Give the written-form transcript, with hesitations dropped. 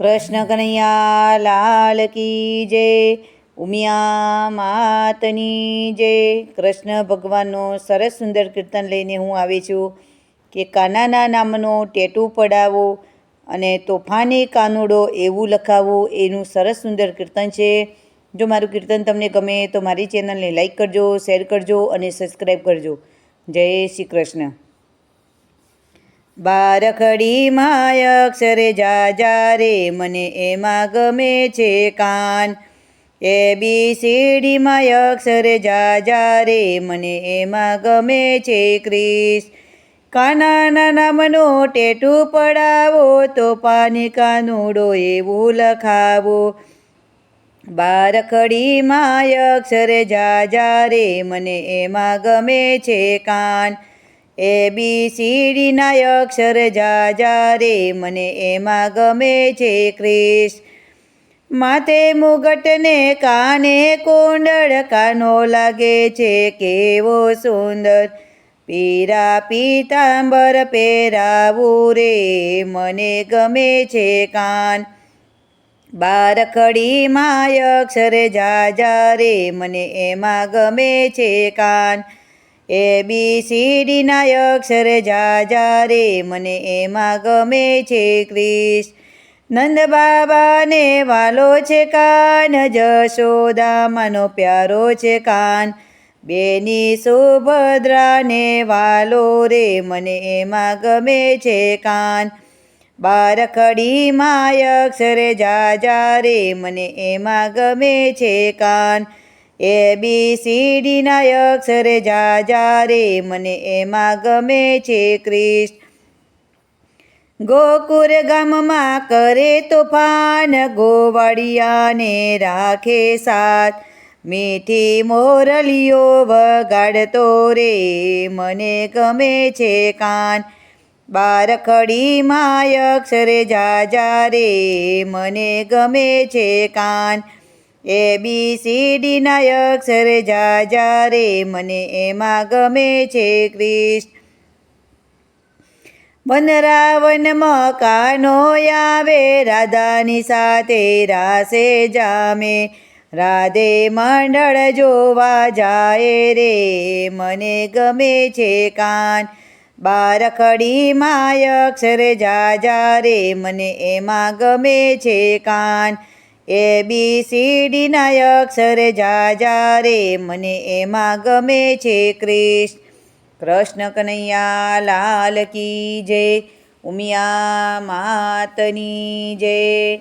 કૃષ્ણ કનૈયા લાલ કી જય, ઉમિયા માતની જય। કૃષ્ણ ભગવાનનો સરસ સુંદર કીર્તન લઈને હું આવી છું કે કાનાના નામનો ટેટુ પડાવો અને તોફાની કાનુડો એવું લખાવું, એનું સરસ સુંદર કીર્તન છે। જો મારું કીર્તન તમને ગમે તો મારી ચેનલને લાઈક કરજો, શેર કરજો અને સબસ્ક્રાઈબ કરજો। જય શ્રી કૃષ્ણ। બારખડીમાં અક્ષરે જાજા રે, મને એમાં ગમે છે કાન। ABCDમાં અક્ષરે જાજા રે, મને એમાં ગમે છે ક્રિશ। કાનાના નામનો ટેટુ પડાવો, તોફાની કાનુડો એવું લખાવો। બારખડીમાં અક્ષરે જાજા રે, મને એમાં ગમે છે કાન। ABCDના અક્ષર જાજા રે, મને એમાં ગમે છે ક્રિશ। માથે મુગટ ને કાને કુંડળ, કાનો લાગે છે કેવો સુંદર। પીરા પીતાંબર પહેરાવું રે, મને ગમે છે કાન। બારખડીમાં અક્ષર જાજા રે, મને એમાં ગમે છે કાન। ABCDના અક્ષર જાજા રે, મને એમાં ગમે છે ક્રિશ। નંદ બાબાને વાલો છે કાન, જશોદામાનો પ્યારો છે કાન। બેની સુભદ્રાને વાલો રે, મને એમાં ગમે છે કાન। બારખડીમાં અક્ષર જાજા રે, મને એમાં ગમે છે કાન। ABCDના અક્ષર જાજા રે, મને એમાં ગમે છે ક્રિશ। ગોકુળ ગામમાં કરે તોફાન, ગોવાળિયાને રાખે સાથ। મીઠી મોરલીઓ વગાડતો રે, મને ગમે છે કાન। બારખડીમાં અક્ષર જાજા રે, મને ગમે છે કાન। ABCDના અક્ષર જાજા રે, મને એમાં ગમે છે ક્રિશ। વનરાવનમાં કાનો આવે, રાધાની સાથે રાસે જામે। રાધે મંડળ જોવા જાય રે, મને ગમે છે કાન। બારખડીમાં અક્ષર જાજા રે, મને એમાં ગમે છે કાન। ABCDના અક્ષર જાજા રે, મને એમાં ગમે છે ક્રિશ। કૃષ્ણ કનૈયા લાલ કી જય, ઉમિયા માતની જય।